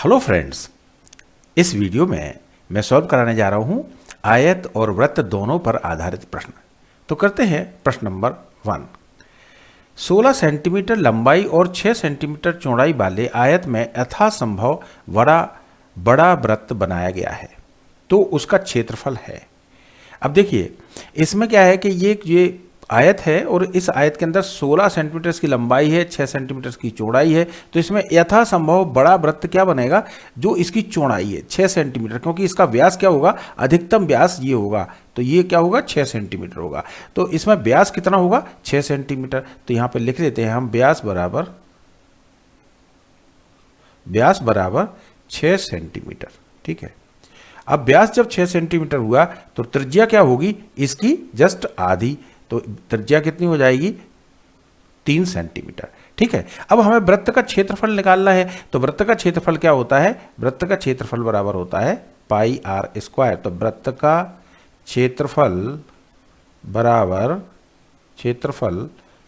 Hello friends, इस video में मैं सॉल्व कराने जा रहा हूँ आयत और वृत्त दोनों पर आधारित प्रश्न। तो करते हैं प्रश्न नंबर 1। 16 सेंटीमीटर लंबाई और 6 सेंटीमीटर चौड़ाई वाले आयत में यथासंभव बड़ा वृत्त बनाया गया है, तो उसका क्षेत्रफल है। अब देखिए इसमें क्या है कि ये आयत है और इस आयत के अंदर 16 सेंटीमीटर की लंबाई है, 6 सेंटीमीटर की चौड़ाई है। तो इसमें यथासंभव बड़ा वृत्त क्या बनेगा, जो इसकी चौड़ाई है 6 सेंटीमीटर, क्योंकि इसका व्यास क्या होगा, अधिकतम व्यास ये होगा, तो ये क्या होगा 6 सेंटीमीटर होगा। तो इसमें व्यास कितना होगा 6 सेंटीमीटर। तो यहाँ पे लिख लेते हैं हम व्यास बराबर 6 सेंटीमीटर। ठीक है, अब व्यास जब 6 सेंटीमीटर हुआ तो त्रिज्या क्या होगी इसकी, जस्ट आधी। तो त्रिज्या कितनी हो जाएगी 3 सेंटीमीटर। ठीक है, अब हमें वृत्त का क्षेत्रफल निकालना है। तो वृत्त का क्षेत्रफल क्या होता है, वृत्त का क्षेत्रफल बराबर होता है पाई आर स्क्वायर। तो वृत्त का क्षेत्रफल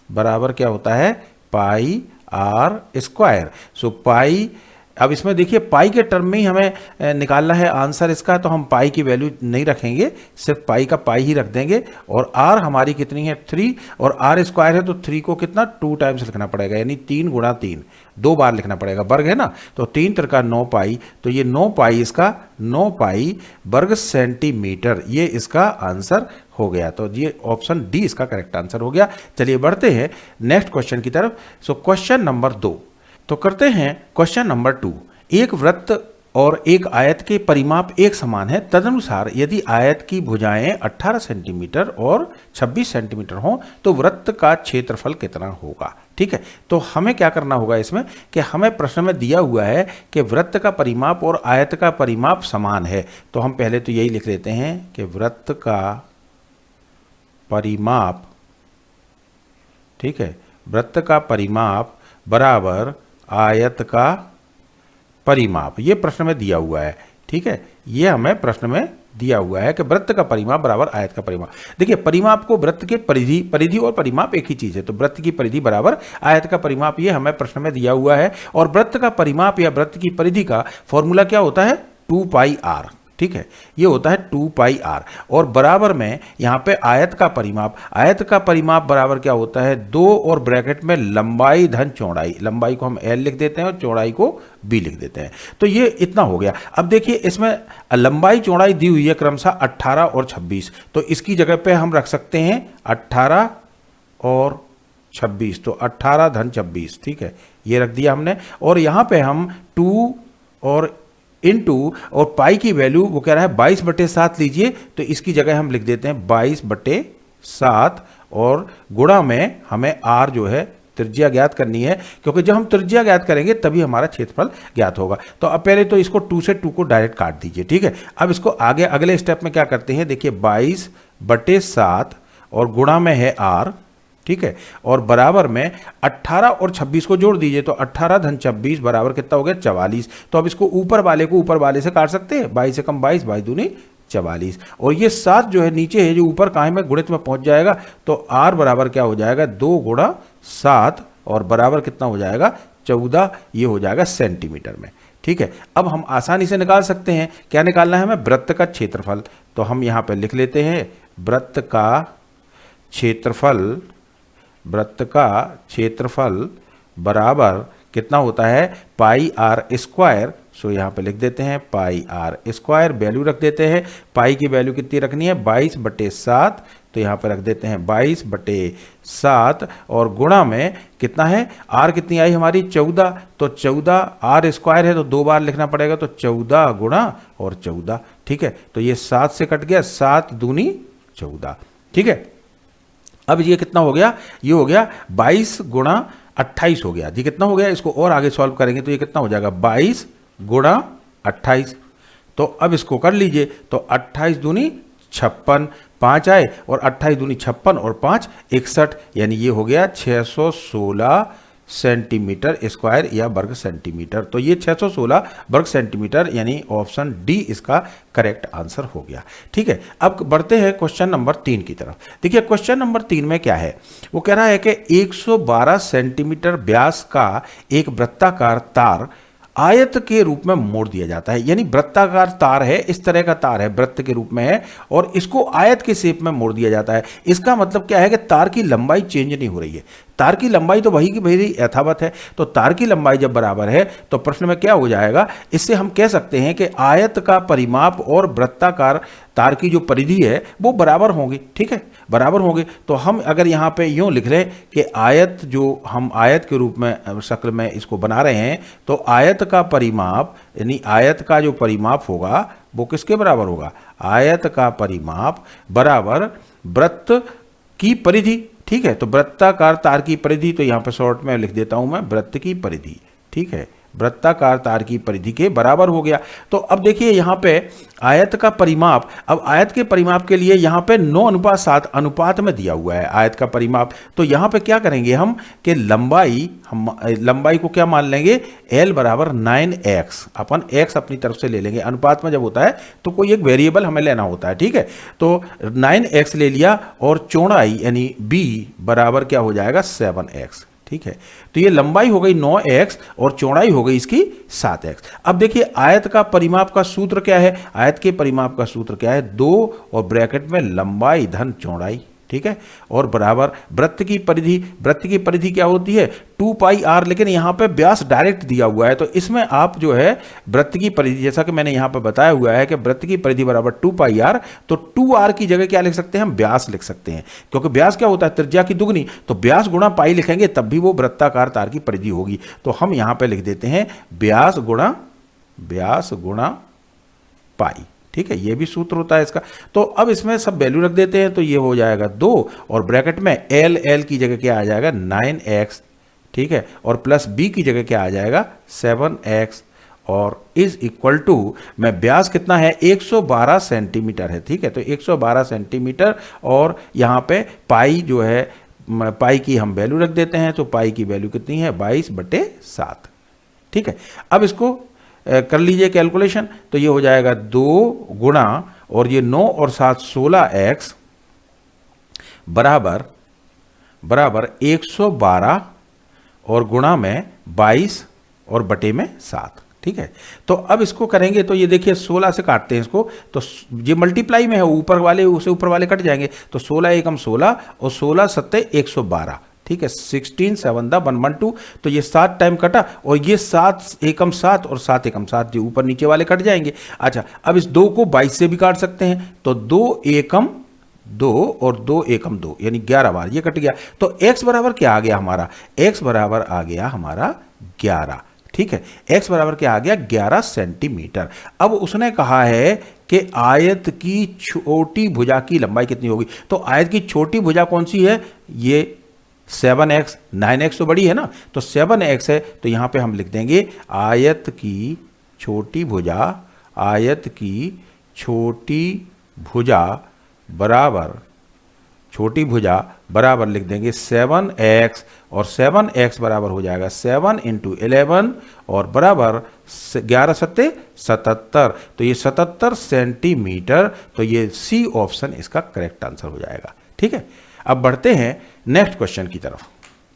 बराबर क्या होता है, पाई आर स्क्वायर। सो पाई, अब इसमें देखिए पाई के टर्म में ही हमें निकालना है आंसर इसका, तो हम पाई की वैल्यू नहीं रखेंगे, सिर्फ पाई का पाई ही रख देंगे। और आर हमारी कितनी है 3, और आर स्क्वायर है तो 3 को कितना 2 टाइम्स लिखना पड़ेगा, यानी 3 गुणा 3 2 बार लिखना पड़ेगा। वर्ग है ना, तो 3 त्रिका 9 पाई, तो ये 9 पाई इसका 9 पाई वर्ग सेंटीमीटर, ये इसका आंसर हो गया। तो ये ऑप्शन डी इसका करेक्ट आंसर हो गया। चलिए बढ़ते हैं नेक्स्ट क्वेश्चन की तरफ। सो क्वेश्चन नंबर 2, तो करते हैं क्वेश्चन नंबर 2। एक वृत्त और एक आयत के परिमाप एक समान है, तदनुसार यदि आयत की भुजाएं 18 सेंटीमीटर और 26 सेंटीमीटर हों तो वृत्त का क्षेत्रफल कितना होगा। ठीक है, तो हमें क्या करना होगा इसमें कि हमें प्रश्न में दिया हुआ है कि वृत्त का परिमाप और आयत का परिमाप समान है। तो हम पहले तो यही लिख लेते हैं कि वृत्त का परिमाप, ठीक है, वृत्त का परिमाप बराबर आयत का परिमाप, ये प्रश्न में दिया हुआ है। ठीक है, ये हमें प्रश्न में दिया हुआ है कि वृत्त का परिमाप बराबर आयत का परिमाप। देखिए परिमाप को वृत्त के परिधि और परिमाप एक ही चीज है, तो वृत्त की परिधि बराबर आयत का परिमाप, ये हमें प्रश्न में दिया हुआ है। और वृत्त का परिमाप या वृत्त की परिधि का फॉर्मूला क्या होता है 2 पाई आर। ठीक है, ये होता है 2 पाई आर, और बराबर में यहाँ पे आयत का परिमाप बराबर क्या होता है 2 और ब्रैकेट में लंबाई धन चौड़ाई, लंबाई को हम L लिख देते हैं और चौड़ाई को B लिख देते हैं। तो ये इतना हो गया। अब देखिए इसमें लंबाई चौड़ाई दी हुई है क्रमशः 18 और 26, तो इसकी जगह पे हम रख सकते हैं 18 और 26, तो 18 धन 26। ठीक है, ये रख दिया हमने, और यहाँ पे हम 2 और इनटू और पाई की वैल्यू वो कह रहा है 22/7 लीजिए, तो इसकी जगह हम लिख देते हैं 22/7, और गुणा में हमें आर जो है त्रिज्या ज्ञात करनी है, क्योंकि जब हम त्रिज्या ज्ञात करेंगे तभी हमारा क्षेत्रफल ज्ञात होगा। तो अब पहले तो इसको 2 से 2 को डायरेक्ट काट दीजिए। ठीक है, अब इसको आगे अगले स्टेप में क्या करते हैं, देखिए 22/7 और गुणा में है आर। ठीक है, और बराबर में 18 और 26 को जोड़ दीजिए, तो 18 धन 26 बराबर कितना हो गया 44। तो अब इसको ऊपर वाले से काट सकते हैं, 22 से कम 22, 22 दूनी 44, और ये 7 जो है नीचे है, जो ऊपर कहाँ में गुणित में पहुंच जाएगा, तो आर बराबर क्या हो जाएगा 2 गुणा 7, और बराबर कितना हो जाएगा 14, ये हो जाएगा सेंटीमीटर में। ठीक है, अब हम आसानी से निकाल सकते हैं, क्या निकालना है हमें, वृत्त का क्षेत्रफल। तो हम यहाँ पे लिख लेते हैं वृत्त का क्षेत्रफल बराबर कितना होता है पाई आर स्क्वायर। सो यहाँ पे लिख देते हैं पाई आर स्क्वायर, वैल्यू रख देते हैं, पाई की वैल्यू कितनी रखनी है 22/7, तो यहाँ पे रख देते हैं 22/7, और गुणा में कितना है आर कितनी आई हमारी 14, तो 14 आर स्क्वायर है तो 2 बार लिखना पड़ेगा, तो 14 गुणा और 14। ठीक है, तो ये 7 से कट गया, 7 दूनी 14। ठीक है, अब ये कितना हो गया, ये हो गया 22 गुणा 28 हो गया जी। कितना हो गया, इसको और आगे सॉल्व करेंगे तो ये कितना हो जाएगा 22 गुणा 28। तो अब इसको कर लीजिए, तो 28 दूनी 56, 5 आए, और 28 दूनी 56 और 5 61, यानी ये हो गया 616 सेंटीमीटर स्क्वायर या वर्ग सेंटीमीटर। तो ये 616 वर्ग सेंटीमीटर, यानी ऑप्शन डी इसका करेक्ट आंसर हो गया। ठीक है, अब बढ़ते हैं क्वेश्चन नंबर 3 की तरफ। देखिए क्वेश्चन नंबर 3 में क्या है, वो कह रहा है कि 112 सेंटीमीटर व्यास का एक वृत्ताकार तार आयत के रूप में मोड़ दिया जाता है। यानी वृत्ताकार तार है, इस तरह का तार है, वृत्त के रूप में है और इसको आयत के शेप में मोड़ दिया जाता है। इसका मतलब क्या है कि तार की लंबाई चेंज नहीं हो रही है, तार की लंबाई तो वही की वही यथावत है। तो तार की लंबाई जब बराबर है तो प्रश्न में क्या हो जाएगा, इससे हम कह सकते हैं कि आयत का परिमाप और वृत्ताकार तार की जो परिधि है वो बराबर होंगी। ठीक है, बराबर होंगे। तो हम अगर यहाँ पे यूं लिख लें कि आयत, जो हम आयत के रूप में शक्ल में इसको बना रहे हैं, तो आयत का परिमाप यानी आयत का जो परिमाप होगा वो किसके बराबर होगा, आयत का परिमाप बराबर वृत्त की परिधि। ठीक है, तो वृत्ताकार तार की परिधि, तो यहाँ पे शॉर्ट में लिख देता हूं मैं वृत्त की परिधि। ठीक है, वृत्ताकार तार की परिधि के बराबर हो गया। तो अब देखिए यहाँ पे आयत का परिमाप, अब आयत के परिमाप के लिए यहाँ पे 9:7 अनुपात में दिया हुआ है आयत का परिमाप। तो यहाँ पे क्या करेंगे हम कि लंबाई, हम लंबाई को क्या मान लेंगे, L बराबर 9x, अपन x अपनी तरफ से ले लेंगे। अनुपात में जब होता है तो कोई एक वेरिएबल हमें लेना होता है। ठीक है, तो 9x ले लिया और चौड़ाई यानी b बराबर क्या हो जाएगा 7x। ठीक है, तो ये लंबाई हो गई 9x और चौड़ाई हो गई इसकी 7x। अब देखिए आयत का परिमाप का सूत्र क्या है, आयत के परिमाप का सूत्र क्या है, 2 और ब्रैकेट में लंबाई धन चौड़ाई। ठीक है, और बराबर वृत्त की परिधि, वृत्त की परिधि क्या होती है 2πr, लेकिन यहाँ पे व्यास डायरेक्ट दिया हुआ है तो इसमें आप जो है वृत्त की परिधि, जैसा कि मैंने यहाँ पे बताया हुआ है कि वृत्त की परिधि बराबर 2πr, तो 2r की जगह क्या लिख सकते हैं हम, व्यास लिख सकते हैं, क्योंकि व्यास क्या होता है त्रिज्या की दुगनी, तो व्यास गुणा पाई लिखेंगे तब भी वो वृत्ताकार तार की परिधि होगी। तो हम यहाँ पे लिख देते हैं व्यास गुणा पाई। ठीक है, ये भी सूत्र होता है इसका। तो अब इसमें सब वैल्यू रख देते हैं, तो ये हो जाएगा 2 और ब्रैकेट में L की जगह क्या आ जाएगा 9x। ठीक है, और प्लस b की जगह क्या आ जाएगा 7x और इज इक्वल टू में व्यास कितना है 112 सेंटीमीटर है। ठीक है, तो 112 सेंटीमीटर और यहाँ पे पाई जो है, पाई की हम वैल्यू रख देते हैं, तो पाई की वैल्यू कितनी है 22/7। ठीक है, अब इसको कर लीजिए कैलकुलेशन, तो ये हो जाएगा 2 गुणा और ये 9 और 7 16x बराबर 112 और गुणा में 22 और बटे में 7। ठीक है, तो अब इसको करेंगे तो ये देखिए 16 से काटते हैं इसको, तो ये मल्टीप्लाई में है, ऊपर वाले उसे ऊपर वाले कट जाएंगे, तो 16 एकम 16 और 16 सत्ते 112। ठीक है, 16 7 112, तो ये 7 टाइम कटा और ये 7 एकम 7 और 7 एकम 7 जो ऊपर नीचे वाले कट जाएंगे। अच्छा, अब इस 2 को 22 से भी काट सकते हैं, तो 2 एकम 2 और 2 एकम 2 यानी 11 बार ये कट गया। तो x बराबर क्या आ गया हमारा, x बराबर आ गया हमारा 11। ठीक है, x बराबर क्या आ गया 11 सेंटीमीटर। अब उसने कहा है कि आयत की छोटी भुजा की लंबाई कितनी होगी, तो आयत की छोटी भुजा कौन सी है, ये 7x, 9x तो बड़ी है ना, तो 7x है, तो यहां पे हम लिख देंगे आयत की छोटी भुजा, आयत की छोटी भुजा बराबर, छोटी भुजा बराबर लिख देंगे 7x और 7x बराबर हो जाएगा 7 × 11 और बराबर 11 सत्ते 77, तो ये 77 सेंटीमीटर। तो ये सी ऑप्शन इसका करेक्ट आंसर हो जाएगा। ठीक है, अब बढ़ते हैं नेक्स्ट क्वेश्चन की तरफ।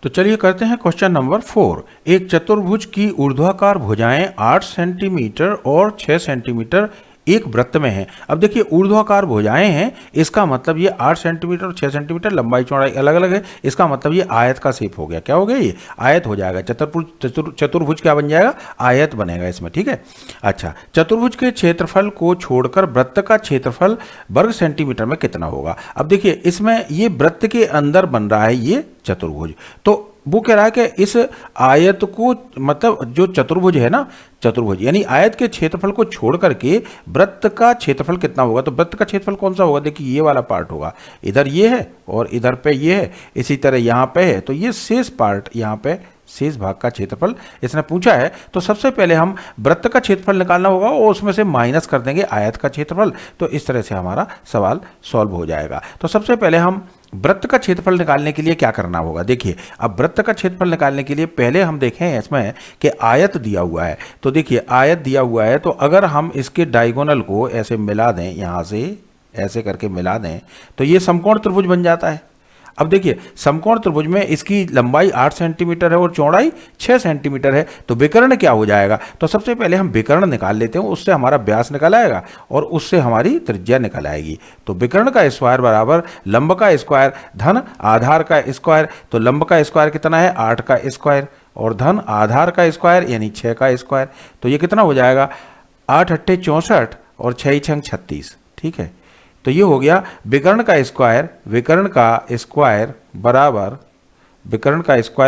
तो चलिए करते हैं क्वेश्चन नंबर 4। एक चतुर्भुज की ऊर्ध्वाकार भुजाएं 8 सेंटीमीटर और 6 सेंटीमीटर एक वृत्त में है। अब देखिए ऊर्ध्वाकार भुजाएं हैं, इसका मतलब ये 8 सेंटीमीटर और 6 सेंटीमीटर लंबाई चौड़ाई अलग अलग है, इसका मतलब ये आयत का शेप हो गया। क्या हो गया, ये आयत हो जाएगा। चतुर्भुज क्या बन जाएगा, आयत बनेगा इसमें। ठीक है, अच्छा, चतुर्भुज के क्षेत्रफल को छोड़कर वृत्त का क्षेत्रफल वर्ग सेंटीमीटर में कितना होगा। अब देखिए इसमें ये वृत्त के अंदर बन रहा है ये चतुर्भुज, तो वो कह रहा है कि इस आयत को, मतलब जो चतुर्भुज है ना, चतुर्भुज यानी आयत के क्षेत्रफल को छोड़ करके वृत्त का क्षेत्रफल कितना होगा। तो वृत्त का क्षेत्रफल कौन सा होगा, देखिए ये वाला पार्ट होगा, इधर ये है और इधर पे ये है, इसी तरह यहाँ पे है, तो ये शेष पार्ट, यहाँ पे शेष भाग का क्षेत्रफल इसने पूछा है। तो सबसे पहले हम वृत्त का क्षेत्रफल निकालना होगा और उसमें से माइनस कर देंगे आयत का क्षेत्रफल, तो इस तरह से हमारा सवाल सॉल्व हो जाएगा। तो सबसे पहले हम वृत्त का क्षेत्रफल निकालने के लिए क्या करना होगा, देखिए अब वृत्त का क्षेत्रफल निकालने के लिए पहले हम देखें इसमें कि आयत दिया हुआ है। तो देखिए आयत दिया हुआ है, तो अगर हम इसके डायगोनल को ऐसे मिला दें, यहाँ से ऐसे करके मिला दें, तो ये समकोण त्रिभुज बन जाता है। अब देखिए समकोण त्रिभुज में इसकी लंबाई 8 सेंटीमीटर है और चौड़ाई 6 सेंटीमीटर है, तो विकर्ण क्या हो जाएगा? तो सबसे पहले हम विकर्ण निकाल लेते हैं, उससे हमारा व्यास निकल आएगा और उससे हमारी त्रिज्या निकल आएगी। तो विकर्ण का स्क्वायर बराबर लंब का स्क्वायर धन आधार का स्क्वायर। तो लंब का स्क्वायर कितना है? 8 का स्क्वायर और धन आधार का स्क्वायर यानी 6 का स्क्वायर। तो ये कितना हो जाएगा? 8 अट्ठे 64 और 6 छंग 36। ठीक है, तो ये हो गया विकर्ण का स्क्वायर। विकर्ण का स्क्वायर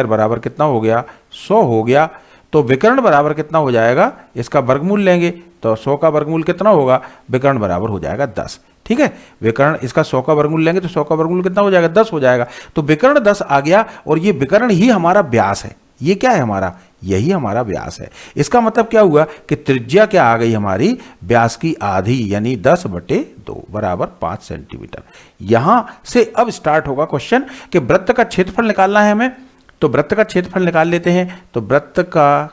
बराबर कितना हो गया? 100 हो गया। तो विकर्ण बराबर कितना हो जाएगा? इसका वर्गमूल लेंगे तो 100 का वर्गमूल कितना होगा? विकर्ण बराबर हो जाएगा 10। ठीक है, विकर्ण इसका 100 का वर्गमूल लेंगे तो 100 का वर्गमूल कितना हो जाएगा? 10 हो जाएगा। तो विकर्ण 10 आ गया और ये विकर्ण ही हमारा व्यास है। ये क्या है हमारा? यही हमारा व्यास है। इसका मतलब क्या हुआ कि त्रिज्या क्या आ गई हमारी? व्यास की आधी यानी 10/2 बराबर 5 सेंटीमीटर। यहां से अब स्टार्ट होगा क्वेश्चन कि वृत्त का क्षेत्रफल निकालना है हमें। तो वृत्त का क्षेत्रफल निकाल लेते हैं। तो वृत्त का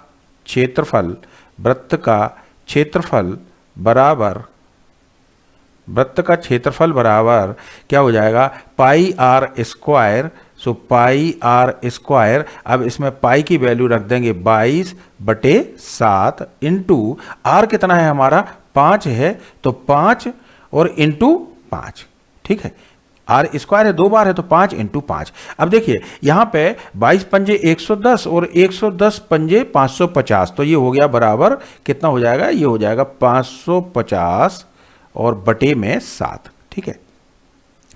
क्षेत्रफल बराबर क्या हो जाएगा? Pi r square. So pi r square, अब इसमें पाई की वैल्यू रख देंगे 22/7 इंटू आर कितना है हमारा? 5 है, तो 5 और इंटू 5। ठीक है, आर स्क्वायर है 2 बार है तो 5 इंटू 5। अब देखिए यहाँ पे 22 पंजे 110 और 110 पंजे 550, तो ये हो गया बराबर कितना हो जाएगा? ये हो जाएगा 550 और बटे में 7। ठीक है,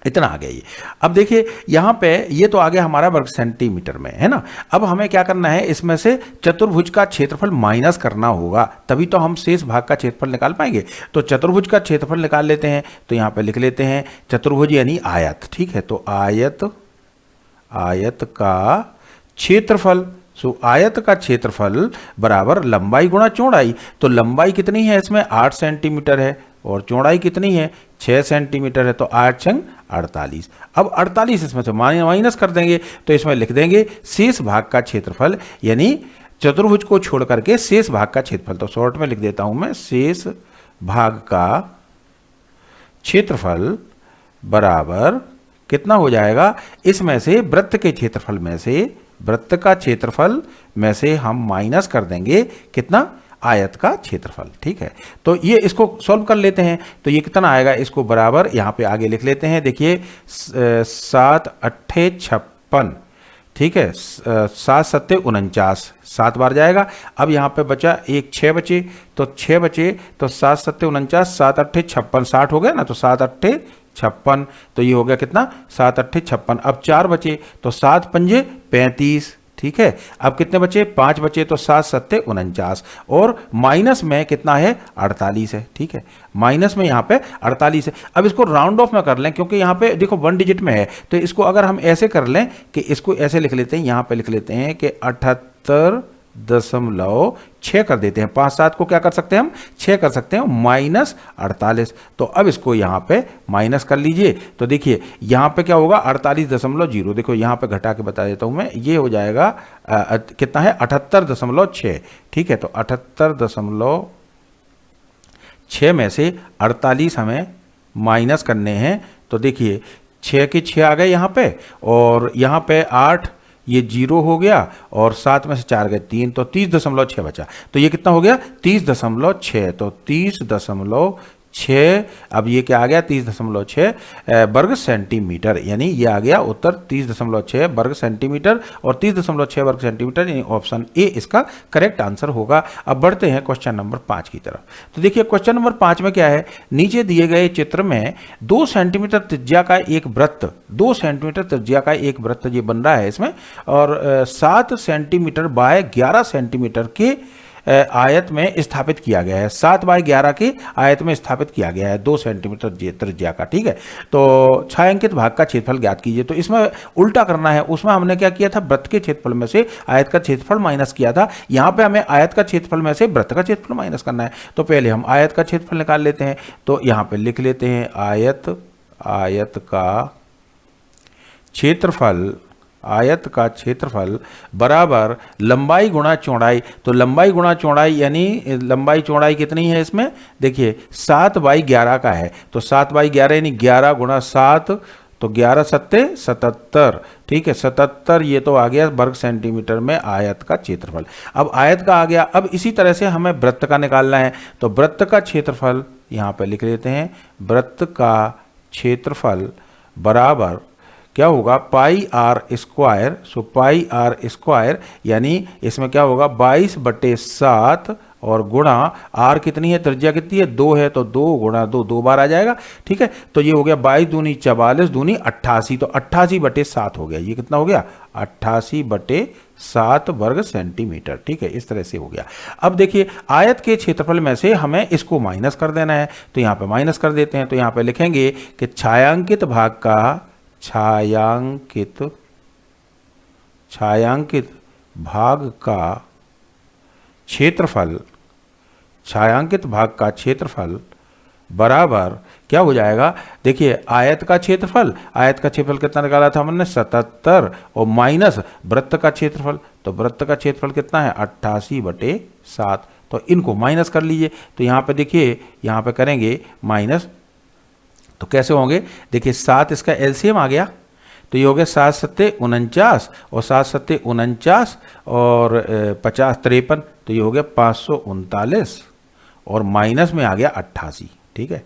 इतना आ गया ये। अब देखिए यहाँ पे ये तो आ गया हमारा वर्ग सेंटीमीटर में, है ना। अब हमें क्या करना है? इसमें से चतुर्भुज का क्षेत्रफल माइनस करना होगा, तभी तो हम शेष भाग का क्षेत्रफल निकाल पाएंगे। तो चतुर्भुज का क्षेत्रफल निकाल लेते हैं। तो यहाँ पे लिख लेते हैं चतुर्भुज यानी आयत। ठीक है, तो आयत का क्षेत्रफल। सो आयत का क्षेत्रफल बराबर लंबाई गुणा चौड़ाई। तो लंबाई कितनी है इसमें? 8 सेंटीमीटर है और चौड़ाई कितनी है? 6 सेंटीमीटर है। तो 8 छंग 48। अब 48 इसमें से माइनस कर देंगे तो इसमें लिख देंगे शेष भाग का क्षेत्रफल, यानी चतुर्भुज को छोड़ करके शेष भाग का क्षेत्रफल। तो शॉर्ट में लिख देता हूं मैं, शेष भाग का क्षेत्रफल बराबर कितना हो जाएगा? इसमें से वृत्त के क्षेत्रफल में से, वृत्त का क्षेत्रफल में से हम माइनस कर देंगे कितना? आयत का क्षेत्रफल। ठीक है, तो ये इसको सॉल्व कर लेते हैं। तो ये कितना आएगा? इसको बराबर यहाँ पे आगे लिख लेते हैं। देखिए 7 अट्ठे 56। ठीक है, 7 सत्ते 49, 7 बार जाएगा। अब यहाँ पे बचा एक 6 बचे, तो 6 बचे तो 7 सत्ते 49, 7 अट्ठे 56, 60 हो गया ना। तो 7 अट्ठे 56, तो ये हो गया कितना? 7 अट्ठे 56। अब 4 बचे तो 7 पंजे 35। ठीक है, अब कितने बचे? 5 बचे, तो 7 सत्ते 49 और माइनस में कितना है? 48 है। ठीक है, माइनस में यहाँ पे 48 है। अब इसको राउंड ऑफ में कर लें क्योंकि यहाँ पे देखो 1 डिजिट में है, तो इसको अगर हम ऐसे कर लें कि इसको ऐसे लिख लेते हैं, यहाँ पे लिख लेते हैं कि 78.6 कर देते हैं। 5 7 को क्या कर सकते हैं हम? 6 कर सकते हैं, माइनस 48। तो अब इसको यहाँ पे माइनस कर लीजिए। तो देखिए यहाँ पे क्या होगा? 48.0। देखो यहाँ पे घटा के बता देता हूँ मैं, ये हो जाएगा कितना है? 78.6। ठीक है, तो 78.6 में से 48 हमें माइनस करने हैं। तो देखिए 6 के 6 आ गए यहाँ पे, और यहाँ पे 8, ये 0 हो गया, और 7 में से 4 गए 3, तो 30.6 बचा। तो ये कितना हो गया? 30.6। तो 30.6, अब ये क्या आ गया? 30.6 वर्ग सेंटीमीटर, यानी ये आ गया उत्तर 30.6 वर्ग सेंटीमीटर, और 30.6 वर्ग सेंटीमीटर यानी ऑप्शन ए इसका करेक्ट आंसर होगा। अब बढ़ते हैं क्वेश्चन नंबर 5 की तरफ। तो देखिए क्वेश्चन नंबर 5 में क्या है? नीचे दिए गए चित्र में 2 सेंटीमीटर त्रिज्या का एक वृत्त, 2 सेंटीमीटर त्रिज्या का एक वृत्त ये बन रहा है इसमें, और 7 सेंटीमीटर बाय 11 सेंटीमीटर के आयत में स्थापित किया गया है। 7 बाय 11 के आयत में स्थापित किया गया है 2 सेंटीमीटर त्रिज्या का। ठीक है, तो छायांकित भाग का क्षेत्रफल ज्ञात कीजिए। तो इसमें उल्टा करना है, उसमें हमने क्या किया था? वृत्त के क्षेत्रफल में से आयत का क्षेत्रफल माइनस किया था। यहाँ पे हमें आयत का क्षेत्रफल में से वृत्त का क्षेत्रफल माइनस करना है। तो पहले हम आयत का क्षेत्रफल निकाल लेते हैं। तो यहाँ पे लिख लेते हैं आयत का क्षेत्रफल बराबर लंबाई गुणा चौड़ाई। तो लंबाई गुणा चौड़ाई यानी लंबाई चौड़ाई कितनी है इसमें? देखिए 7 बाई 11 का है, तो 7 बाई 11 यानी 11 गुणा 7, तो तो 11 सत्ते 77, ठीक है 77 ये तो आ गया वर्ग सेंटीमीटर में आयत का क्षेत्रफल। अब आयत का आ गया, अब इसी तरह से हमें वृत्त का निकालना है, तो वृत्त का क्षेत्रफल यहाँ पे लिख लेते हैं, वृत्त का क्षेत्रफल बराबर क्या होगा pi r square. So pi r square यानी इसमें क्या होगा 22/7 और गुणा आर कितनी है, त्रिज्या कितनी है 2 है, तो 2 गुणा 2 2 बार आ जाएगा, ठीक है। तो ये हो गया 22 दूनी 44 दूनी 88, तो 88/7 हो गया। ये कितना हो गया 88/7 वर्ग सेंटीमीटर, ठीक है। इस तरह से हो गया। अब देखिए आयत के क्षेत्रफल में से हमें इसको माइनस कर देना है, तो यहाँ पे माइनस कर देते हैं। तो यहाँ पे लिखेंगे कि छायांकित भाग का छायांकित भाग का क्षेत्रफल, छायांकित भाग का क्षेत्रफल बराबर क्या हो जाएगा, देखिए आयत का क्षेत्रफल, आयत का क्षेत्रफल कितना निकाला था हमने 77 और माइनस वृत्त का क्षेत्रफल, तो वृत्त का क्षेत्रफल कितना है 88/7। तो इनको माइनस कर लीजिए। तो यहाँ पे देखिए यहाँ पे करेंगे माइनस, तो कैसे होंगे, देखिए 7 इसका एलसीएम आ गया, तो ये हो गया 7 सत्ते 49 और 7 सत्ते 49 और 50 53, तो ये हो गया 539 और माइनस में आ गया 88, ठीक है।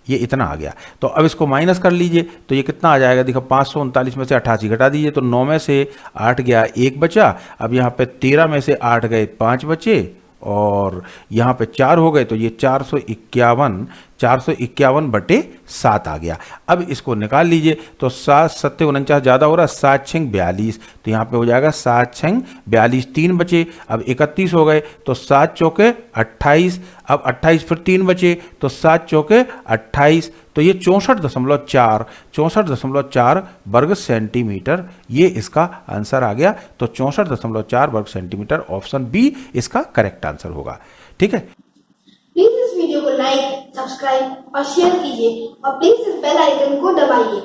ये इतना आ गया। तो अब इसको माइनस कर लीजिए, तो ये कितना आ जाएगा, देखो 539 में से 88 घटा दीजिए, तो 9 में से 8 गया 1 बचा। अब यहाँ पे 13 में से 8 गए 5 बचे और यहाँ पे 4 हो गए, तो ये 451/7 आ गया। अब इसको निकाल लीजिए, तो 7 सत्ते 49 ज़्यादा हो रहा है, 7 6 42, तो यहाँ पे हो जाएगा 7 6 42, 3 बचे, अब 31 हो गए, तो 7 चौके 28, अब 28 फिर 3 बचे, तो 7 चौके 28, तो ये 64.4 वर्ग सेंटीमीटर, ये इसका आंसर आ गया। तो 64.4 वर्ग सेंटीमीटर, ऑप्शन बी इसका करेक्ट आंसर होगा, ठीक है। प्लीज इस वीडियो को लाइक, सब्सक्राइब और शेयर कीजिए और प्लीज इस बेल आइकन को दबाइए।